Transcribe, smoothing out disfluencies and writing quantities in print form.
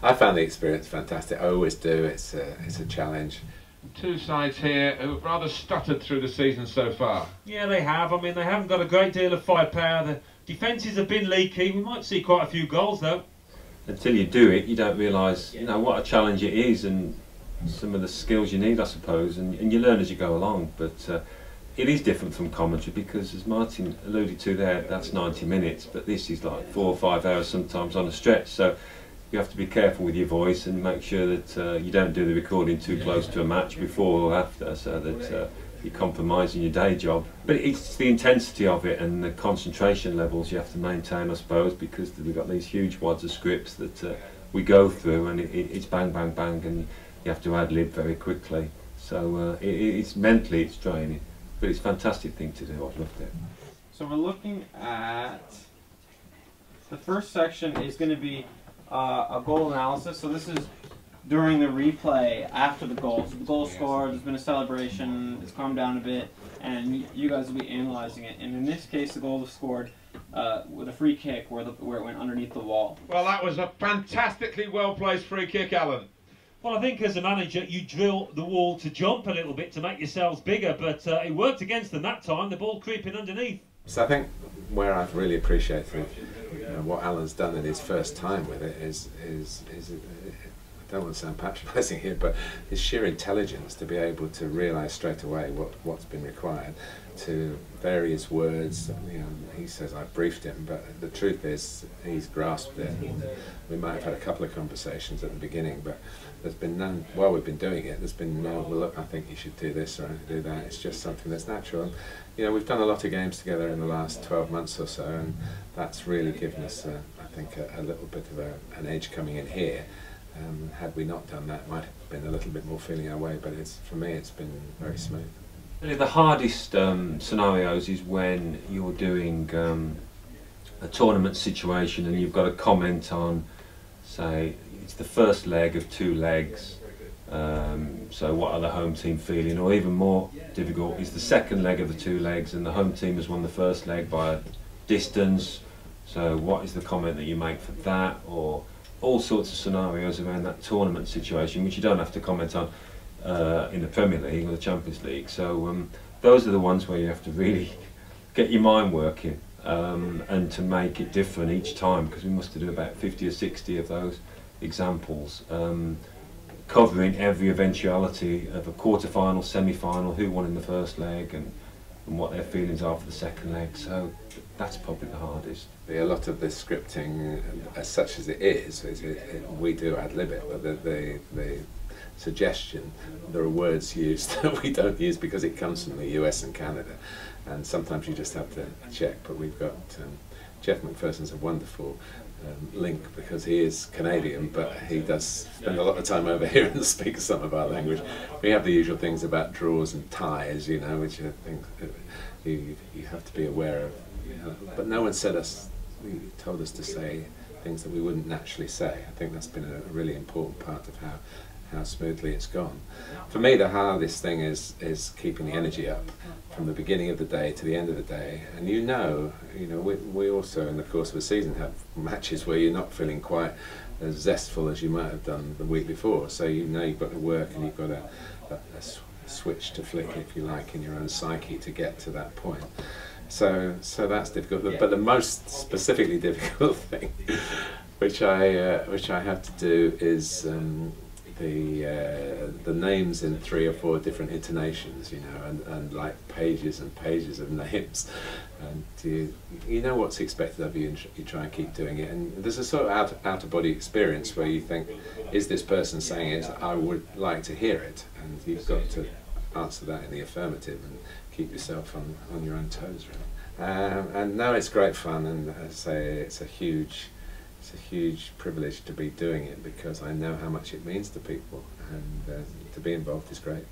I found the experience fantastic. I always do. It's a challenge. Two sides here who've rather stuttered through the season so far. Yeah, they have. I mean, they haven't got a great deal of firepower. The defences have been leaky. We might see quite a few goals, though. Until you do it, you don't realise, what a challenge it is, and some of the skills you need, I suppose, and you learn as you go along. But it is different from commentary because, as Martin alluded to there, that's 90 minutes, but this is like 4 or 5 hours sometimes on a stretch. So you have to be careful with your voice and make sure that you don't do the recording too close to a match before or after, so that you're compromising your day job. But it's the intensity of it and the concentration levels you have to maintain, I suppose, because we've got these huge wads of scripts that we go through, and it's bang, bang, bang, and you have to ad-lib very quickly. So it's mentally, it's draining, but it's a fantastic thing to do. I've loved it. So we're looking at the first section is going to be a goal analysis. So this is during the replay after the goal. So the goal scored, there's been a celebration, it's calmed down a bit, and you guys will be analysing it. And in this case, the goal was scored with a free kick where it went underneath the wall. Well, that was a fantastically well-placed free kick, Alan. Well, I think as a manager, you drill the wall to jump a little bit to make yourselves bigger, but it worked against them that time, the ball creeping underneath. So I think where I've really appreciated what Alan's done in his first time with it is I don't want to sound patronising here, but his sheer intelligence to be able to realise straight away what's been required, to vary his words. He says I briefed him, but the truth is he's grasped it. We might have had a couple of conversations at the beginning, but there's been none, while we've been doing it, there's been no, well look, I think you should do this or do that. It's just something that's natural. And, we've done a lot of games together in the last 12 months or so, and that's really given us, I think, a little bit of an edge coming in here. Had we not done that, it might have been a little bit more feeling our way, but for me it's been very smooth. The hardest scenarios is when you're doing a tournament situation and you've got to comment on, say, it's the first leg of 2 legs, so what are the home team feeling, or even more difficult is the second leg of the 2 legs and the home team has won the first leg by a distance, so what is the comment that you make for that, or all sorts of scenarios around that tournament situation which you don't have to comment on in the Premier League or the Champions League. So those are the ones where you have to really get your mind working and to make it different each time, because we must do about 50 or 60 of those examples, covering every eventuality of a quarter-final, semi-final, who won in the first leg and what their feelings are for the second leg. So that's probably the hardest. A lot of this scripting, as such as it is we do ad-lib it, but the suggestion, there are words used that we don't use because it comes from the US and Canada, and sometimes you just have to check. But we've got Jeff McPherson's a wonderful link because he is Canadian, but he does spend a lot of time over here and speaks some of our language. We have the usual things about draws and ties, which I think you have to be aware of. But no one told us to say things that we wouldn't naturally say. I think that's been a really important part of how smoothly it's gone. For me, the hardest thing is keeping the energy up from the beginning of the day to the end of the day. And we also in the course of a season have matches where you're not feeling quite as zestful as you might have done the week before. So you've got to work and you've got a switch to flick, if you like, in your own psyche to get to that point. So that's difficult. But the most specifically difficult thing, which I have to do, is the names in 3 or 4 different intonations, and like pages and pages of names, and you know what's expected of you, and you try and keep doing it. And there's a sort of out-of-body experience where you think, is this person saying it? I would like to hear it, and you've got to answer that in the affirmative and keep yourself on your own toes, really. And no, it's great fun, and as I say, it's a huge privilege to be doing it because I know how much it means to people, and to be involved is great.